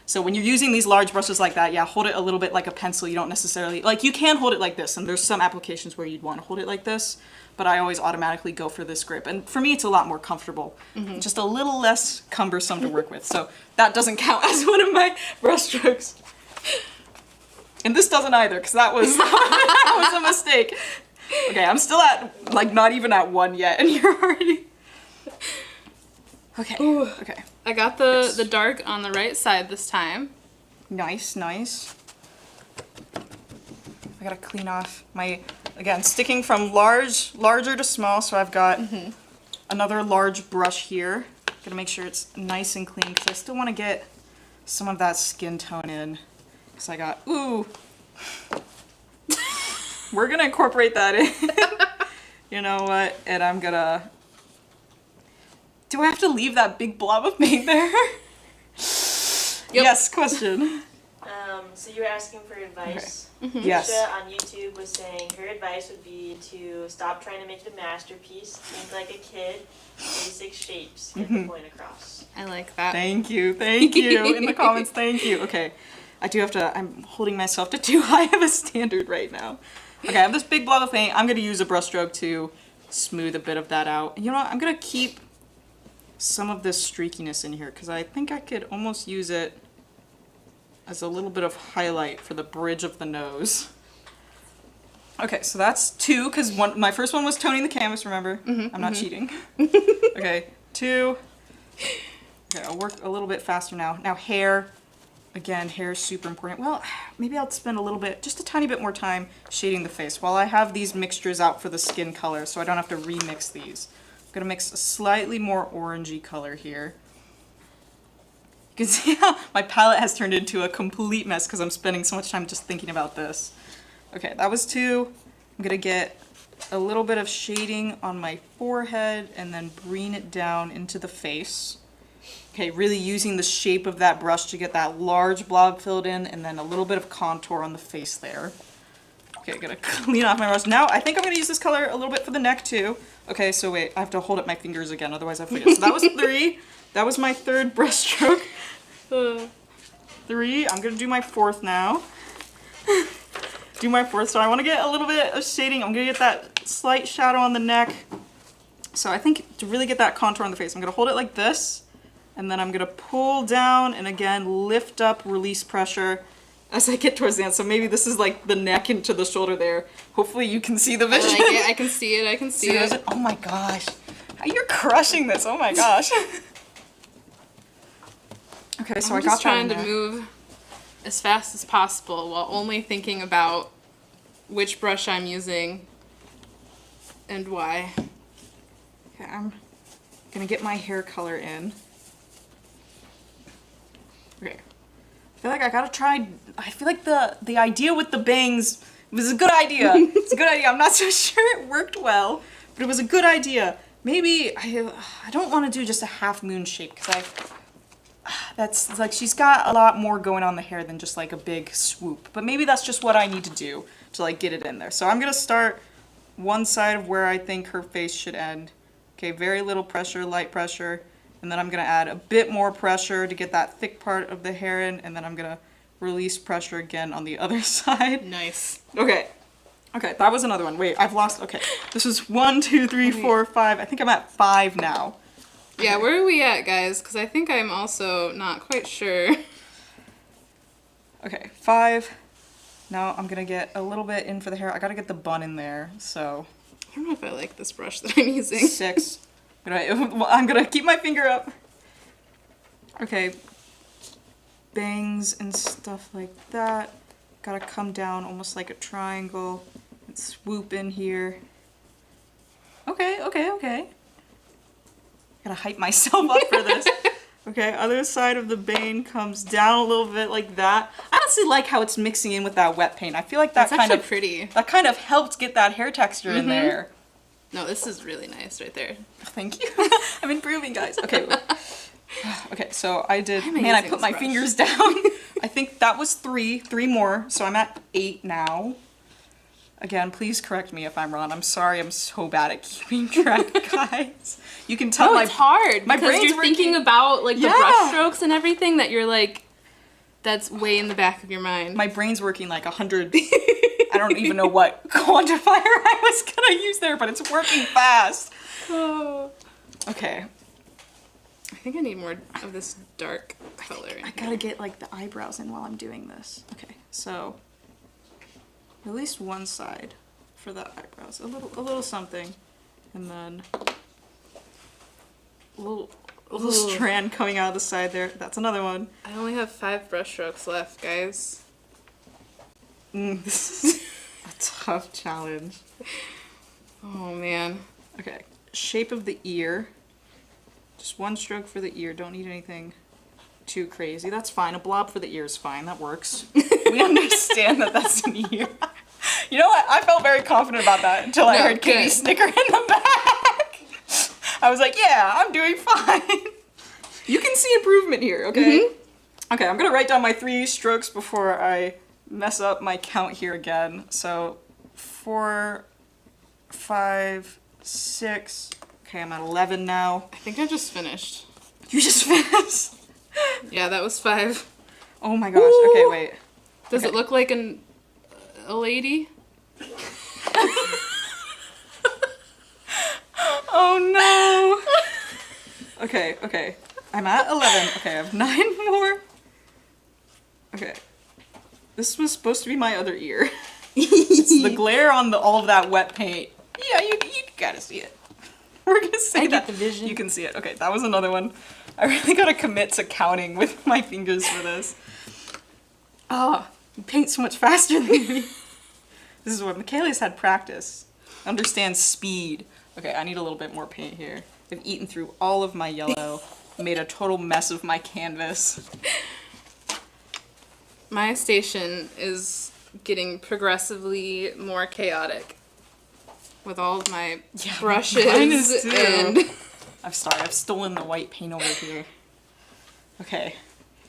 So when you're using these large brushes like that, yeah, hold it a little bit like a pencil. You don't necessarily, like you can hold it like this, and there's some applications where you'd want to hold it like this, but I always automatically go for this grip. And for me, it's a lot more comfortable, just a little less cumbersome to work with. So that doesn't count as one of my brush strokes. And this doesn't either, because that was, that was a mistake. Okay, I'm still at, like, not even at 1 yet, and you're already... Okay, Ooh. okay. I got the dark on the right side this time. Nice, nice. I gotta clean off my, again, sticking from larger to small, so I've got another large brush here. Gotta make sure it's nice and clean, because I still want to get some of that skin tone in. Because I got, ooh. We're gonna incorporate that in. You know what? And I'm gonna... Do I have to leave that big blob of paint there? Yep. Yes, question. So you were asking for advice. Okay. Yes. Tisha on YouTube was saying her advice would be to stop trying to make it a masterpiece. Think like a kid. Basic shapes. Get the point across. I like that. Thank you. Thank you. In the comments, thank you. Okay. I do have to, I'm holding myself to too high of a standard right now. Okay, I have this big blob of paint. I'm going to use a brush stroke to smooth a bit of that out. You know what? I'm going to keep some of this streakiness in here because I think I could almost use it as a little bit of highlight for the bridge of the nose. Okay, so that's 2 because my first one was toning the canvas, remember? I'm not cheating. Okay, 2. Okay, I'll work a little bit faster now. Now hair. Again, hair is super important. Well, maybe I'll spend a little bit, just a tiny bit more time shading the face while I have these mixtures out for the skin color so I don't have to remix these. I'm gonna mix a slightly more orangey color here. You can see how my palette has turned into a complete mess because I'm spending so much time just thinking about this. Okay, that was 2. I'm gonna get a little bit of shading on my forehead and then bring it down into the face. Okay, really using the shape of that brush to get that large blob filled in and then a little bit of contour on the face there. Okay, I'm gonna clean off my brush. Now, I think I'm gonna use this color a little bit for the neck too. Okay, so wait, I have to hold up my fingers again, otherwise I forget. So that was 3. That was my 3rd brush stroke. 3, I'm gonna do my 4th now. Do my 4th, so I wanna get a little bit of shading. I'm gonna get that slight shadow on the neck. So I think to really get that contour on the face, I'm gonna hold it like this. And then I'm gonna pull down and again lift up, release pressure as I get towards the end. So maybe this is like the neck into the shoulder there. Hopefully you can see the vision. I like it. I can see it. I can see it. Oh my gosh. You're crushing this. Oh my gosh. Okay, so I'm I got just trying that to in there. move as fast as possible while only thinking about which brush I'm using and why. Okay, I'm gonna get my hair color in. Okay. I feel like I gotta try, I feel like the idea with the bangs was a good idea. It's a good idea. I'm not so sure it worked well, but it was a good idea. Maybe, I don't want to do just a half moon shape because that's like, she's got a lot more going on the hair than just like a big swoop. But maybe that's just what I need to do to like get it in there. So I'm gonna start one side of where I think her face should end. Okay, very little pressure, light pressure. And then I'm gonna add a bit more pressure to get that thick part of the hair in, and then I'm gonna release pressure again on the other side. Nice. Okay. Okay, that was another one. Wait, I've lost, okay. This is 1, 2, 3, 4, 5. I think I'm at 5 now. Yeah, where are we at, guys? Because I think I'm also not quite sure. Okay, 5. Now I'm gonna get a little bit in for the hair. I gotta get the bun in there, so. I don't know if I like this brush that I'm using. 6. I'm gonna keep my finger up. Okay. Bangs and stuff like that. Gotta come down almost like a triangle and swoop in here. Okay, okay, okay. Gotta hype myself up for this. Okay, other side of the bane comes down a little bit like that. I honestly like how it's mixing in with that wet paint. I feel like that That's kind of pretty. that kind of helped get that hair texture in there. No, this is really nice right there. Thank you. I'm improving, guys. Okay. Okay, so I did. Why am I Man, I using put this my brush? fingers down. I think that was 3. 3 more, so I'm at 8 now. Again, please correct me if I'm wrong. I'm sorry, I'm so bad at keeping track, guys. You can tell Oh, my it's hard my because brain's you're thinking working- about like the Yeah. brush strokes and everything that you're like, that's way in the back of your mind. my brain's working like 100. I don't even know what quantifier I was gonna use there, but it's working fast. Oh. Okay, I think I need more of this dark color. I gotta get like the eyebrows in while I'm doing this. Okay, so at least one side for the eyebrows, a little something, and then a little Ooh. strand coming out of the side there. That's another one. I only have 5 brush strokes left, guys. This is a tough challenge. Oh man. Okay, shape of the ear. Just one stroke for the ear. Don't need anything too crazy. That's fine. A blob for the ear is fine. That works. We understand that that's an ear. You know what? I felt very confident about that until I No, heard Katie good. snicker in the back. I was like, yeah, I'm doing fine. You can see improvement here, okay? Okay, I'm gonna write down my 3 strokes before I mess up my count here again. So 4, 5, 6. Okay, I'm at 11 now. I think I just finished. You just finished? Yeah, that was 5. Oh my gosh. Okay, Ooh. wait. Does Okay. it look like a lady? Oh no. Okay, okay. I'm at 11. Okay, I have 9 more. Okay. This was supposed to be my other ear. It's the glare on all of that wet paint. Yeah, you gotta see it. We're gonna say I that. get the vision. You can see it. Okay, that was another one. I really gotta commit to counting with my fingers for this. Oh, you paint so much faster than me. This is what Michaela's had practice. Understands speed. Okay, I need a little bit more paint here. I've eaten through all of my yellow, made a total mess of my canvas. My station is getting progressively more chaotic with all of my Yeah, brushes mine is too. and I'm sorry, I've stolen the white paint over here. Okay.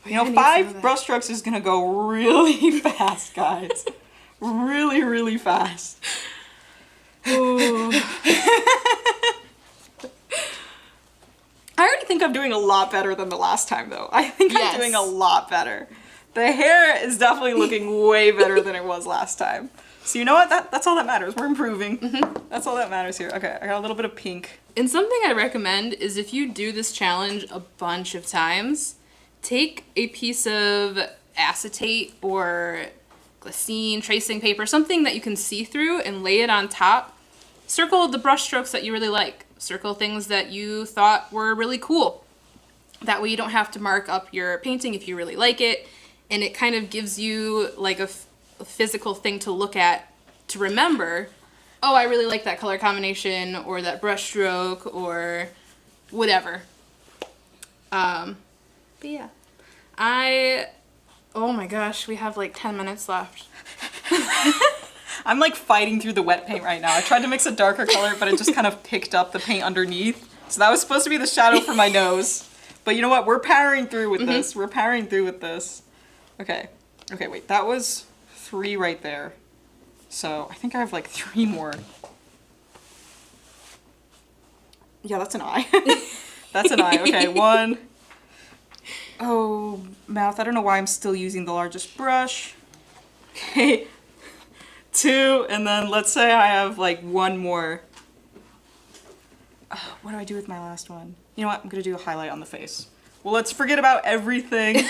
You I know, need 5 some of that. brush strokes is gonna go really fast, guys. Really, really fast. Ooh. I already think I'm doing a lot better than the last time, though. I think Yes. I'm doing a lot better. The hair is definitely looking way better than it was last time. So you know what? That's all that matters. We're improving. That's all that matters here. Okay, I got a little bit of pink. And something I recommend is if you do this challenge a bunch of times, take a piece of acetate or glycine, tracing paper, something that you can see through and lay it on top. Circle the brush strokes that you really like. Circle things that you thought were really cool. That way you don't have to mark up your painting if you really like it. And it kind of gives you like a physical thing to look at to remember, oh, I really like that color combination or that brush stroke or whatever. But yeah. Oh my gosh, we have like 10 minutes left. I'm like fighting through the wet paint right now. I tried to mix a darker color, but it just kind of picked up the paint underneath. So that was supposed to be the shadow for my nose. But you know what? We're powering through with this. We're powering through with this. Okay. Okay, wait. That was 3 right there. So I think I have like 3 more. Yeah, that's an eye. That's an eye. Okay, 1. Oh, mouth. I don't know why I'm still using the largest brush. Okay. 2, and then let's say I have like 1 more. What do I do with my last one? You know what? I'm gonna do a highlight on the face. Well, let's forget about everything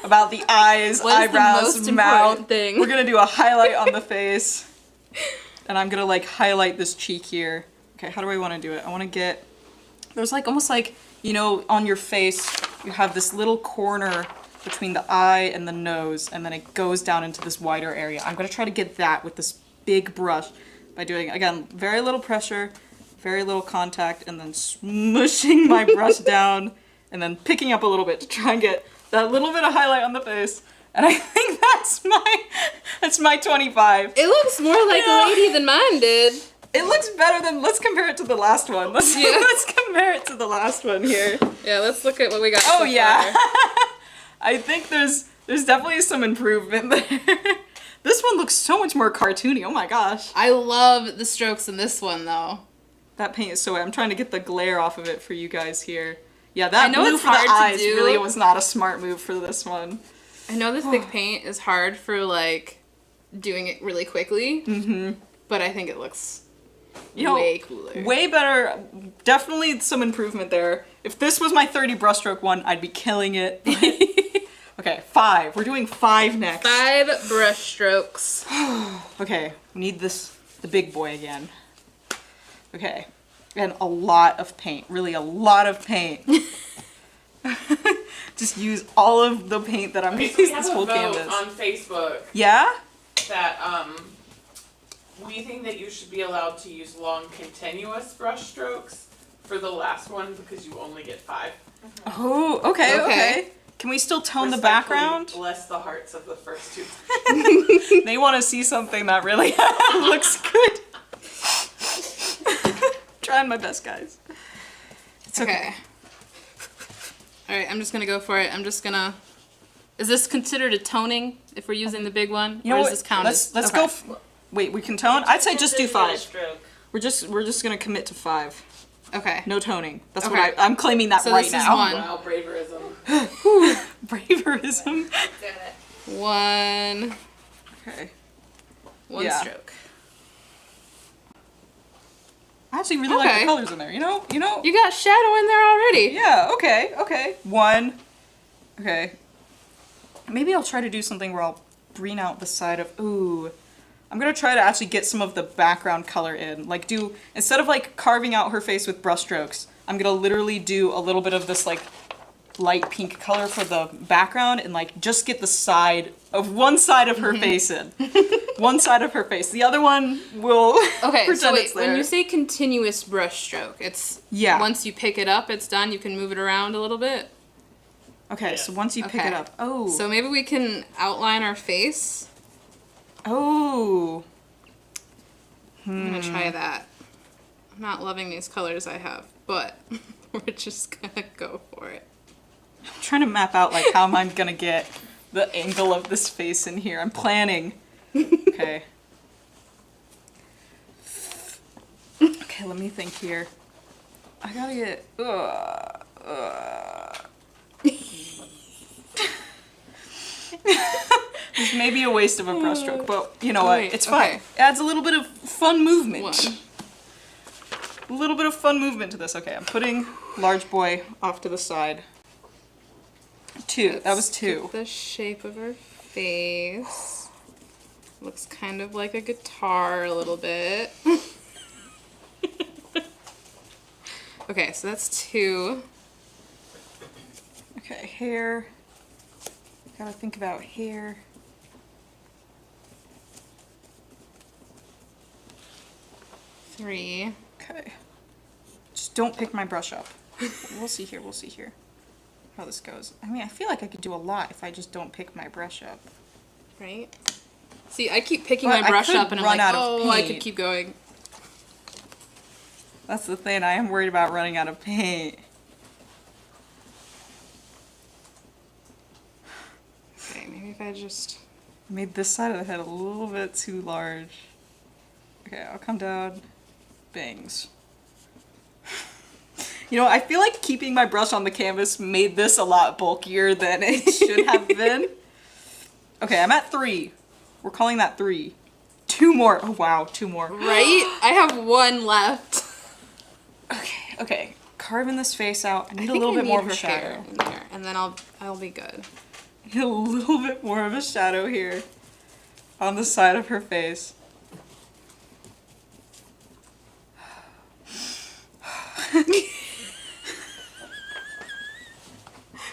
about the eyes, What is the eyebrows, most mouth. important thing? We're gonna do a highlight on the face. And I'm gonna like highlight this cheek here. Okay, how do I want to do it? I want to get, there's like almost like, you know, on your face, you have this little corner between the eye and the nose, and then it goes down into this wider area. I'm gonna try to get that with this big brush by doing, again, very little pressure, very little contact, and then smushing my brush down, and then picking up a little bit to try and get that little bit of highlight on the face. And I think that's my 25. It looks more like a lady than mine did. It looks better than, let's compare it to the last one. Let's compare it to the last one here. Yeah, let's look at what we got. Oh so yeah. far. I think there's definitely some improvement there. This one looks so much more cartoony. Oh my gosh. I love the strokes in this one though. That paint is so wet. I'm trying to get the glare off of it for you guys here. Yeah, I that know blue it's for the hard to eyes do. really was not a smart move for this one. I know the thick paint is hard for like doing it really quickly, but I think it looks way cooler. Way better. Definitely some improvement there. If this was my 30 brushstroke one, I'd be killing it. Okay, 5. We're doing 5 next. 5 brush strokes. Okay, we need the big boy again. Okay, and a lot of paint. Really a lot of paint. Just use all of the paint that I'm Okay, using so we this have whole a vote canvas. on Facebook Yeah? that we think that you should be allowed to use long continuous brush strokes for the last one because you only get 5. Oh, okay, okay. Can we still tone the Respectfully, background? Bless the hearts of the first 2. They want to see something that really looks good. Trying my best, guys. It's okay. Alright, I'm just gonna go for it. I'm just gonna... Is this considered a toning if we're using the big one? You know or what? is this counted? Let's go. Wait, we can tone? I'd say just do 5. Stroke. We're just gonna commit to 5. Okay. No toning. That's Okay. what I'm claiming that So right this is now. one. Wow, braverism. Braverism. Did it. 1 Okay. 1 Yeah. stroke. I actually really like Okay. the colors in there. You know. You got shadow in there already. Yeah. Okay. 1. Okay. Maybe I'll try to do something where I'll green out the side of. Ooh. I'm gonna try to actually get some of the background color in. Like instead of like carving out her face with brush strokes, I'm gonna literally do a little bit of this like light pink color for the background and like just get the side of one side of her face in. One side of her face. The other one will Okay, pretend so wait, it's there. when you say continuous brush stroke, it's once you pick it up, it's done, you can move it around a little bit. Okay, so once you pick Okay. it up. Oh. So maybe we can outline our face. Oh. I'm gonna try that. I'm not loving these colors I have, but we're just gonna go for it. I'm trying to map out like how am I gonna get the angle of this face in here. I'm planning. Okay. Okay, let me think here. I gotta get. This may be a waste of a brush stroke, but you know what? Wait, It's fine. okay. It adds a little bit of fun movement. 1. A little bit of fun movement to this. Okay, I'm putting large boy off to the side. 2. That was 2. Get the shape of her face. Looks kind of like a guitar a little bit. Okay, so that's 2. Okay, hair. Gotta think about hair. 3. Okay. Just don't pick my brush up. We'll see here, how this goes. I mean, I feel like I could do a lot if I just don't pick my brush up. Right? See, I keep picking But my I brush could up and I'm run like, out of oh, I could paint. keep going. That's the thing, I am worried about running out of paint. Okay, maybe if I just... Made this side of the head a little bit too large. Okay, I'll come down. Bangs. You know, I feel like keeping my brush on the canvas made this a lot bulkier than it should have been. Okay, I'm at 3. We're calling that 3. 2 more. Oh wow, 2 more. Right? I have 1 left. Okay. Carving this face out. I need a think little I bit more need of a her hair shadow. in there, and then I'll be good. I need a little bit more of a shadow here on the side of her face.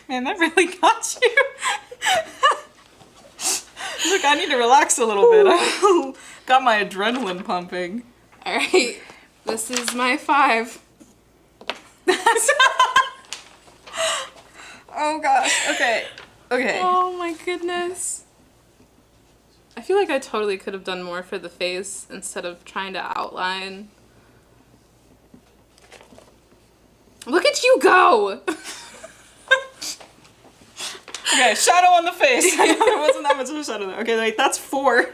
Man, that really got you. Look, I need to relax a little bit. I got my adrenaline pumping. All right, this is my 5. Oh gosh. Okay. Okay. Oh my goodness. I feel like I totally could have done more for the face instead of trying to outline. Look at you go! Okay, shadow on the face. I know there wasn't that much of a shadow there. Okay, like, that's 4.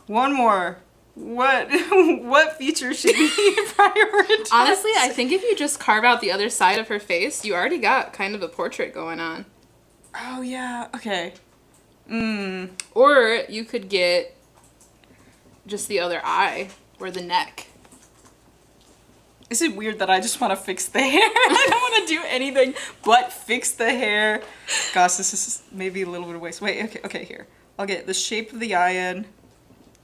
One more. What feature should we prioritize? Honestly, I think if you just carve out the other side of her face, you already got kind of a portrait going on. Oh yeah. Okay. Or you could get just the other eye or the neck. Is it weird that I just want to fix the hair? I don't want to do anything but fix the hair. Gosh, this is maybe a little bit of waste. Wait, okay, here. I'll get the shape of the eye in,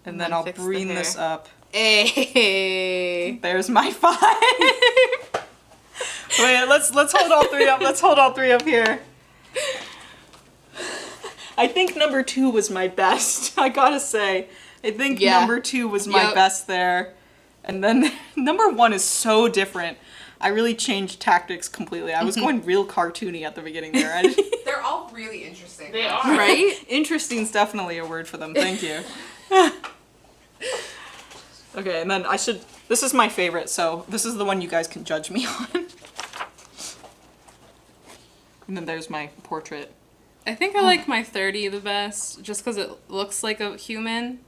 and then I'll fix the bring hair. this up. Hey. There's my 5. Wait, let's hold all 3 up. Let's hold all 3 up here. I think number 2 was my best. I gotta say, I think number 2 was my best there. And then number 1 is so different. I really changed tactics completely. I was going real cartoony at the beginning there. They're all really interesting. They are. Right? Interesting's definitely a word for them. Thank you. Okay, and then this is my favorite, so this is the one you guys can judge me on. And then there's my portrait. I think I like my 30 the best, just because it looks like a human.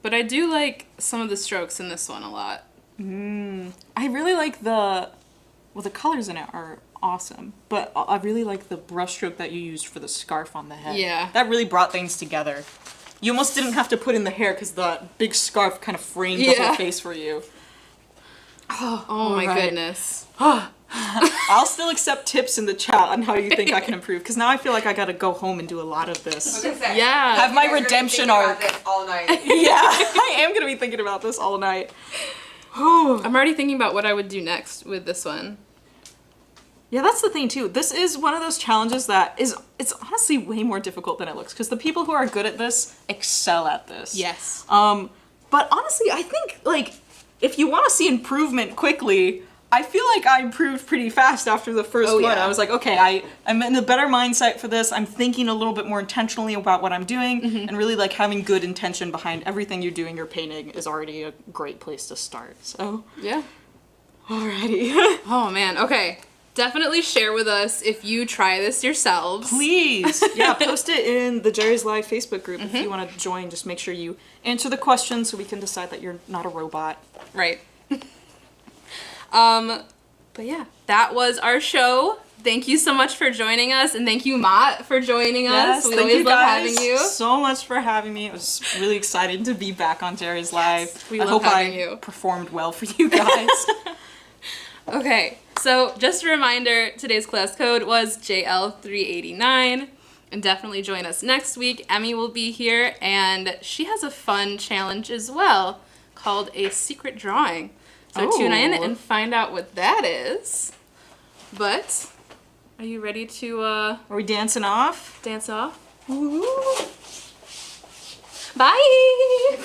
But I do like some of the strokes in this one a lot. I really like the colors in it are awesome, but I really like the brushstroke that you used for the scarf on the head. Yeah. That really brought things together. You almost didn't have to put in the hair because the big scarf kind of framed the whole face for you. Oh my goodness. I'll still accept tips in the chat on how you think I can improve, because now I feel like I gotta go home and do a lot of this. Yeah. Have my You guys are gonna be redemption thinking about arc. this all night. Yeah, I am gonna be thinking about this all night. I'm already thinking about what I would do next with this one. Yeah, that's the thing too. This is one of those challenges that it's honestly way more difficult than it looks, because the people who are good at this excel at this. Yes. But honestly, I think, like, if you want to see improvement quickly, I feel like I improved pretty fast after the first one. yeah. I was like, okay, I'm in a better mindset for this. I'm thinking a little bit more intentionally about what I'm doing, and really, like, having good intention behind everything you're doing, your painting, is already a great place to start. So, Yeah. alrighty. Oh man. Okay. Definitely share with us if you try this yourselves. Please, yeah, post it in the Jerry's Live Facebook group if you want to join. Just make sure you answer the questions so we can decide that you're not a robot. Right. But yeah, that was our show. Thank you so much for joining us, and thank you, Mott, for joining us. We thank always you love guys having you. so much for having me. It was really exciting to be back on Jerry's Live. we I love hope having I you. performed well for you guys. Okay, so just a reminder, today's class code was JL389. And definitely join us next week. Emmy will be here, and she has a fun challenge as well called a secret drawing. So tune in and find out what that is. But are you ready to Are we dancing off? dance off? Bye!